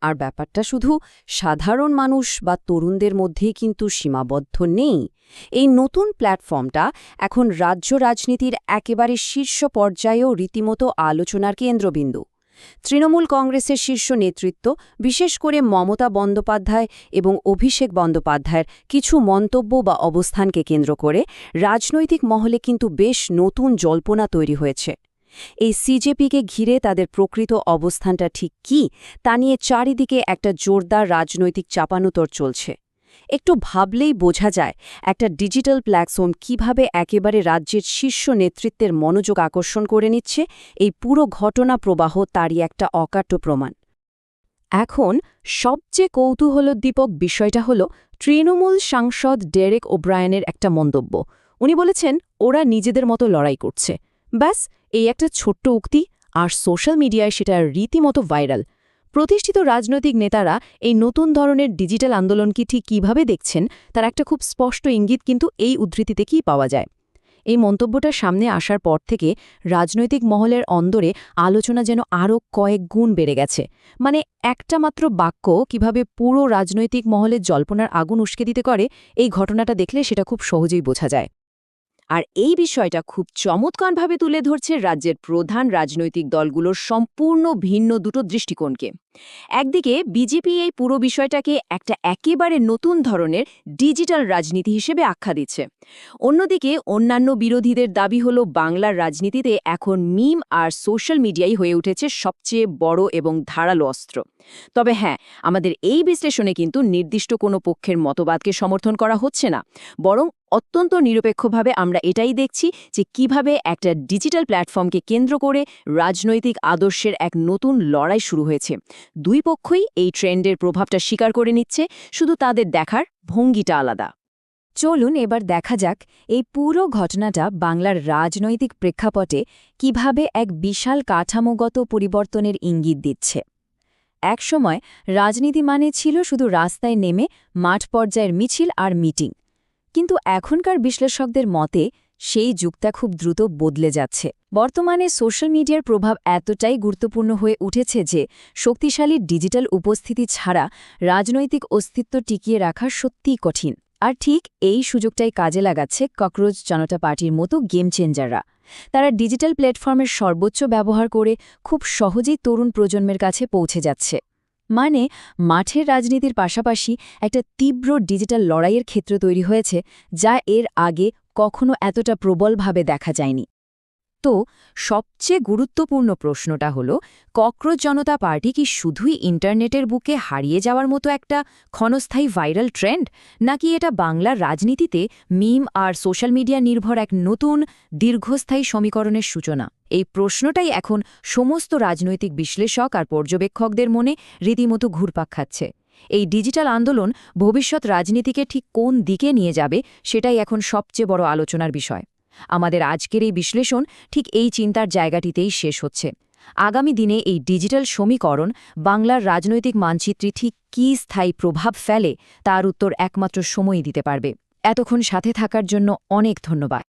আর ব্যাপারটা শুধু সাধারণ মানুষ বা তরুণদের মধ্যেই কিন্তু সীমাবদ্ধ নেই। এই নতুন প্ল্যাটফর্মটা এখন রাজ্য রাজনীতির একেবারে শীর্ষ পর্যায়েও রীতিমতো আলোচনার কেন্দ্রবিন্দু। তৃণমূল কংগ্রেসের শীর্ষ নেতৃত্ব, বিশেষ করে মমতা বন্দ্যোপাধ্যায় এবং অভিষেক বন্দ্যোপাধ্যায়ের কিছু মন্তব্য বা অবস্থানকে কেন্দ্র করে রাজনৈতিক মহলে কিন্তু বেশ নতুন জল্পনা তৈরি হয়েছে। এই সিজেপিকে ঘিরে তাদের প্রকৃত অবস্থানটা ঠিক কী, তা নিয়ে চারিদিকে একটা জোরদার রাজনৈতিক চাপানুতর চলছে। একটু ভাবলেই বোঝা যায় একটা ডিজিটাল প্ল্যাটফর্ম কিভাবে একেবারে রাজ্যের শীর্ষ নেতৃত্বের মনোযোগ আকর্ষণ করে নিচ্ছে। এই পুরো ঘটনা প্রবাহ তারই একটা অকাট্য প্রমাণ। এখন সবচেয়ে কৌতূহলোদ্দীপক বিষয়টা হল তৃণমূল সাংসদ ডেরেক ওব্রায়ানের একটা মন্তব্য। উনি বলেছেন ওরা নিজেদের মতো লড়াই করছে। ব্যাস, এই একটা ছোট্ট উক্তি, আর সোশ্যাল মিডিয়ায় সেটা রীতিমতো ভাইরাল। প্রতিষ্ঠিত রাজনৈতিক নেতারা এই নতুন ধরনের ডিজিটাল আন্দোলনকে ঠিক কীভাবে দেখছেন তার একটা খুব স্পষ্ট ইঙ্গিত কিন্তু এই উদ্ধৃতি থেকেই পাওয়া যায়। এই মন্তব্যটা সামনে আসার পর থেকে রাজনৈতিক মহলের অন্দরে আলোচনা যেন আরও কয়েক গুণ বেড়ে গেছে। মানে একটা মাত্র বাক্য কিভাবে পুরো রাজনৈতিক মহলের জল্পনার আগুন উস্কে দিতে করে, এই ঘটনাটা দেখলে সেটা খুব সহজেই বোঝা যায়। আর এই বিষয়টা খুব চমৎকারভাবে তুলে ধরছে রাজ্যের প্রধান রাজনৈতিক দলগুলোর সম্পূর্ণ ভিন্ন দুটো দৃষ্টিকোণকে। একদিকে বিজেপি এই পুরো বিষয়টাকে একটা একেবারে নতুন ধরনের ডিজিটাল রাজনীতি হিসেবে আখ্যা দিচ্ছে। অন্যদিকে অন্যান্য বিরোধীদের দাবি হলো বাংলার রাজনীতিতে এখন মিম আর সোশ্যাল মিডিয়াই হয়ে উঠেছে সবচেয়ে বড় এবং ধারালো অস্ত্র। তবে হ্যাঁ, আমাদের এই বিশ্লেষণে কিন্তু নির্দিষ্ট কোনো পক্ষের মতবাদকে সমর্থন করা হচ্ছে না, বরং অত্যন্ত নিরপেক্ষভাবে আমরা এটাই দেখছি যে কিভাবে একটা ডিজিটাল প্ল্যাটফর্মকে কেন্দ্র করে রাজনৈতিক আদর্শের এক নতুন লড়াই শুরু হয়েছে। দুই পক্ষই এই ট্রেন্ডের প্রভাবটা স্বীকার করে নিচ্ছে, শুধু তাদের দেখার ভঙ্গিটা আলাদা। চলুন এবার দেখা যাক এই পুরো ঘটনাটা বাংলার রাজনৈতিক প্রেক্ষাপটে কিভাবে এক বিশাল কাঠামোগত পরিবর্তনের ইঙ্গিত দিচ্ছে। একসময় রাজনীতি মানে ছিল শুধু রাস্তায় নেমে মাঠ পর্যায়ের মিছিল আর মিটিং, কিন্তু এখনকার বিশ্লেষকদের মতে সেই যুগটা খুব দ্রুত বদলে যাচ্ছে। বর্তমানে সোশ্যাল মিডিয়ার প্রভাব এতটাই গুরুত্বপূর্ণ হয়ে উঠেছে যে শক্তিশালী ডিজিটাল উপস্থিতি ছাড়া রাজনৈতিক অস্তিত্ব টিকিয়ে রাখা সত্যিই কঠিন। আর ঠিক এই সুযোগটাই কাজে লাগাচ্ছে ককরোচ জনতা পার্টির মতো গেম চেঞ্জাররা। তারা ডিজিটাল প্ল্যাটফর্মের সর্বোচ্চ ব্যবহার করে খুব সহজেই তরুণ প্রজন্মের কাছে পৌঁছে যাচ্ছে। মানে মাঠের রাজনীতির পাশাপাশি একটা তীব্র ডিজিটাল লড়াইয়ের ক্ষেত্র তৈরি হয়েছে, যা এর আগে কখনো এতটা প্রবলভাবে দেখা যায়নি। তো সবচেয়ে গুরুত্বপূর্ণ প্রশ্নটা হলো, ককরোচ জনতা পার্টি কি শুধুই ইন্টারনেটের বুকে হারিয়ে যাওয়ার মতো একটা ক্ষণস্থায়ী ভাইরাল ট্রেন্ড, নাকি এটা বাংলার রাজনীতিতে মিম আর সোশ্যাল মিডিয়া নির্ভর এক নতুন দীর্ঘস্থায়ী সমীকরণের সূচনা? এই প্রশ্নটাই এখন সমস্ত রাজনৈতিক বিশ্লেষক আর পর্যবেক্ষকদের মনে রীতিমতো ঘুরপাক খাচ্ছে। এই ডিজিটাল আন্দোলন ভবিষ্যৎ রাজনীতিকে ঠিক কোন দিকে নিয়ে যাবে, সেটাই এখন সবচেয়ে বড় আলোচনার বিষয়। আমাদের আজকের এই বিশ্লেষণ ঠিক এই চিন্তার জায়গাটিতেই শেষ হচ্ছে। আগামী দিনে এই ডিজিটাল সমীকরণ বাংলার রাজনৈতিক মানচিত্রে ঠিক কী স্থায়ী প্রভাব ফেলে, তার উত্তর একমাত্র সময়ই দিতে পারবে। এতক্ষণ সাথে থাকার জন্য অনেক ধন্যবাদ।